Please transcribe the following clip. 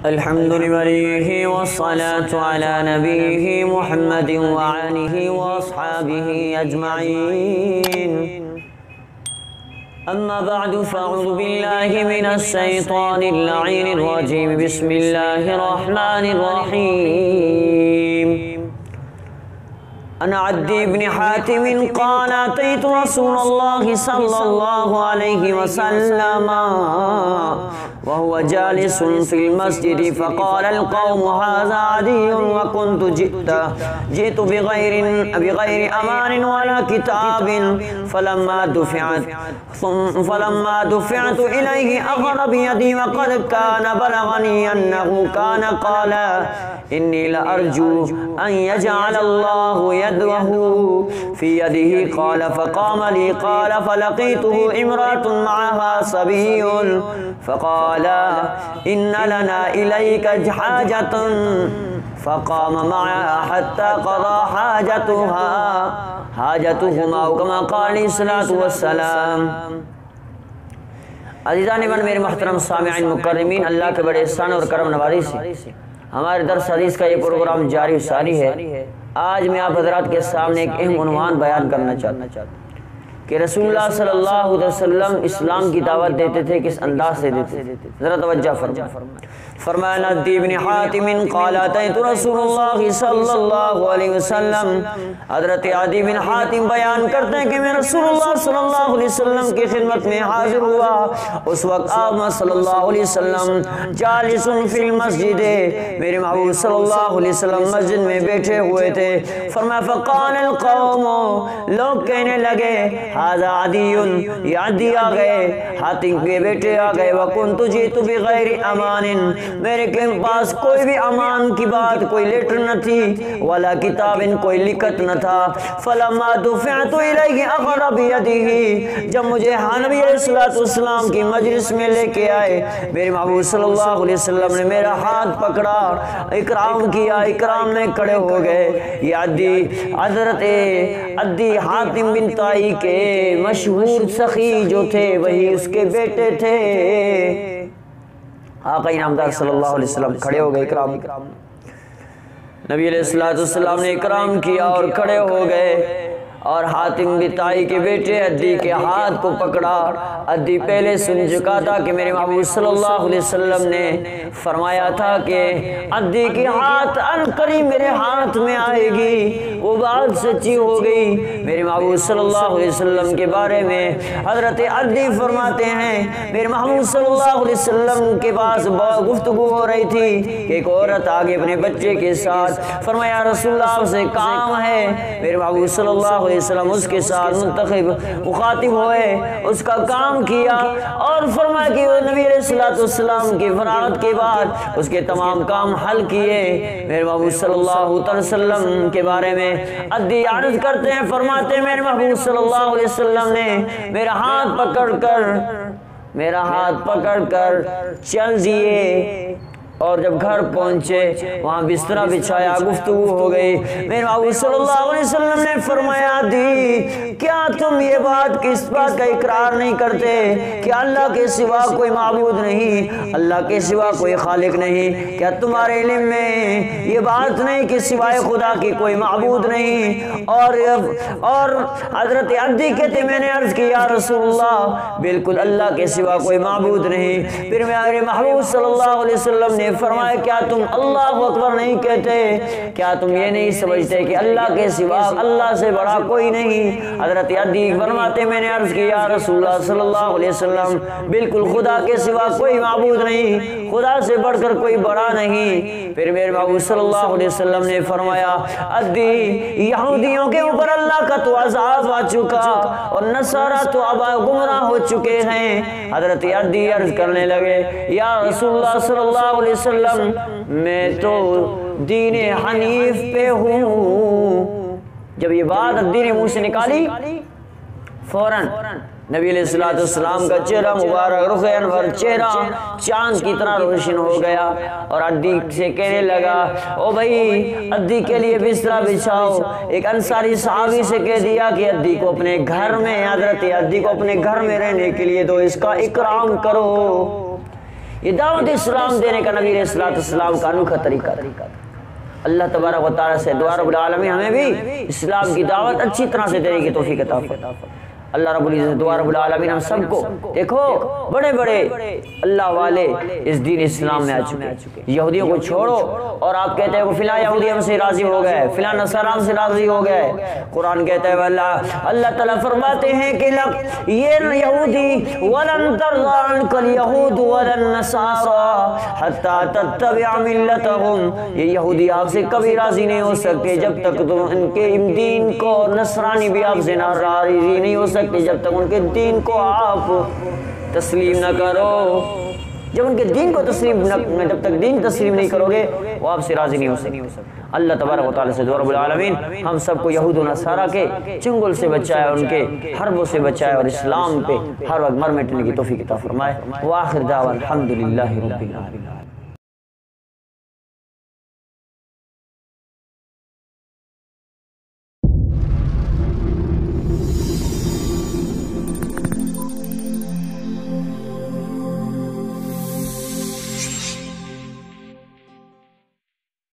الحمد لله والصلاة على نبيه محمد وآله وأصحابه أجمعين. أما بعد فأعوذ بالله من الشيطان اللعين الرجيم. بسم الله الرحمن الرحيم. عن عدي بن حاتم قال أتيت رسول الله صلى الله عليه وسلم وهو جالس في المسجد فقال القوم هذا عدي وكنت جئت بغير أمان ولا كتاب فلما دفعت إليه أخذ بيدي وقد كان بلغني أنه كان قال إني لأرجو أن يجعل الله يده في يده. قال فقام لي قال فلقيته امرأة معها صبي فقال إن لنا إليك حاجة فقام معها حتى قضى حاجتهما كما قال عليه الصلاة والسلام. عزیزان من میرے محترم سامعین مکرمین، اللہ کے بڑے احسان اور کرم نوازی سے ہمارے درس حدیث کا یہ پروگرام جاری و ساری ہے. آج میں آپ حضرات کے سامنے ایک اہم عنوان بیان کرنا چاہتا ہوں کہ رسول اللہ صلی اللہ علیہ وسلم اسلام کی دعوت دیتے تھے، کس انداز سے دیتے تھے. ذرا توجہ فرمایا عدی بن حاتم قال اتیت رسول اللہ صلی اللہ علیہ وسلم. حضرت عدی بن حاتم بیان کرتے ہیں کہ میں رسول اللہ صلی اللہ علیہ وسلم کی خدمت میں حاضر ہوا. اس وقت آپ صلی اللہ علیہ وسلم جالس فی المسجد، میرے محبوب صلی اللہ علیہ وسلم مسجد میں بیٹھے ہوئے تھے. فرمایا فقال القوم، لوگ کہنے لگے هذا عدی، یہ عدی آ گئے، حاتم کے بیٹے آ گئے. وکنت جئت بغیر امان، میرے کے پاس کوئی بھی امان کی بات، کوئی لیٹر نہ تھی، ولا کتاب، کوئی لکھت نہ تھا. فلما دفعت الیہ اخذ بیدہ، جب مجھے نبی علیہ السلام کی مجلس میں لے کے آئے، میرے محبوب صلی اللہ علیہ وسلم نے میرا ہاتھ پکڑا، اکرام کیا، اکرام میں کھڑے ہو گئے. یہ عدی حضرت عدی حاتم بن طائی کے مشہور سخی جو تھے وہی اس کے بیٹے تھے. آقا انعامدار صلی اللہ علیہ وسلم کھڑے ہو گئے، اکرام. نبی علیہ السلام نے اکرام کیا اور کھڑے ہو گئے، اور حاتم بن طائی کے بیٹے عدی کے ہاتھ کو پکڑا. عدی پہلے سن چکا تھا کہ میرے محبوب صلی اللہ علیہ وسلم نے فرمایا تھا کہ عدی کی ہاتھ عنقریب میرے ہاتھ میں آئے گی. وہ بات سچی ہو گئی. میرے محبوب صلی اللہ علیہ وسلم کے بارے میں حضرت عدی فرماتے ہیں میرے محبوب صلی اللہ علیہ وسلم کے پاس گفتگو ہو رہی تھی کہ ایک عورت آگے اپنے بچے کے ساتھ. فرمایا رسول اللہ سے کام ہے. میرے محبوب صلی اللہ علیہ وسلم اس کے ساتھ مخاطب ہوئے، اس کا کام کیا، اور فرمایا کہ وہ نبی علیہ السلام کی فراغت کے بعد اس کے تمام کام حل کیے. میرے محبوب صلی اللہ علیہ وسلم کے بارے میں عدی عرض کرتے ہیں، فرماتے ہیں میرے محبوب صلی اللہ علیہ وسلم نے میرا ہاتھ پکڑ کر چل دیے، اور جب گھر پہنچے وہاں بسترا بچھایا، گفتگو ہو گئی. میرے محبوب صلی اللہ علیہ وسلم نے فرمایا عدی کیا تم یہ بات کس بات کا اقرار نہیں کرتے کہ اللہ کے سوا کوئی معبود نہیں، اللہ کے سوا کوئی خالق نہیں؟ کیا تمہارے علم میں یہ بات نہیں کہ سوائے خدا کی کوئی معبود نہیں؟ اور حضرت عدی کہتے میں نے عرض کیا رسول اللہ بالکل اللہ کے سوا کوئی معبود نہیں. پھر میرے محبوب صلی اللہ علیہ وسلم نے فرمایا کیا تم اللہ اکبر نہیں کہتے؟ کیا تم یہ نہیں سمجھتے کہ اللہ کے سوا اللہ سے بڑا کوئی نہیں؟ حضرت عدی فرماتے میں نے عرض کیا رسول اللہ صلی اللہ علیہ وسلم بالکل خدا کے سوا کوئی معبود نہیں، خدا سے بڑھ کر کوئی بڑا نہیں. پھر میرے محبوب صلی اللہ علیہ وسلم نے فرمایا عدی یہودیوں کے اوپر اللہ کا تو عذاب آ چکا اور نصارہ تو اب گمراہ ہو چکے ہیں. حضرت عدی عرض کرنے لگے یا رسول اللہ صلی اللہ علیہ وسلم میں تو دین حنیف پہ ہوں. جب یہ بات عدی نے منہ سے نکالی فوراً نبی علیہ السلام کا چہرہ مبارک، رخ انور، چہرہ چاند کی طرح روشن ہو گیا، اور عدی سے کہنے لگا او بھائی عدی کے لیے بسترا بچھاؤ. ایک انصاری صحابی سے کہہ دیا کہ عدی کو اپنے گھر میں، حضرت عدی کو اپنے گھر میں رہنے کے لیے دو، اس کا اکرام کرو. یہ دعوت اسلام دینے کا نبی علیہ السلام کا انوکھا طریقہ تھا۔ اللہ تبارک و تعالیٰ سے دعا رب العالمین ہمیں بھی اسلام کی دعوت اچھی طرح سے دینے کی توفیق عطا فرمائے۔ اللہ رب العزت دعا رب العالمین ہم سب کو، دیکھو بڑے بڑے اللہ والے اس دین اسلام میں آ چکے، یہودیوں کو چھوڑو اور آپ کہتے ہیں کہ فلاں یہودی ہم سے راضی ہو گئے، فلاں نصارہ ہم سے راضی ہو گئے۔ قرآن کہتا ہے اللہ تعالیٰ فرماتے ہیں کہ یہ یہودی وَلَن تَرْضَىٰ عَنْكَ الْيَهُودُ وَلَا النَّصَارَىٰ حَتَّىٰ تَتَّبِعَ مِلَّتَهُمْ، یہ یہودی آپ سے کبھی راضی نہیں ہو سکتے جب تک تم ان کے دین کو، نصرانی بھی آپ سے راضی نہیں ہو سکتے جب تک ان کے دین کو آپ تسلیم نہ کرو۔ جب ان کے دین کو تسلیم نہ، جب تک دین تسلیم نہیں کرو گے وہ آپ سے راضی نہیں ہو سکتے۔ اللہ تبارک و تعالیٰ سے دعا رب العالمین ہم سب کو یہود و نصارہ کے چنگل سے بچائے، ان کے حربوں سے بچائے، اور اسلام پہ ہر وقت مر مٹنے کی توفیق عطا فرمائے۔ وآخر دعوانا الحمدللہ رب العالمین۔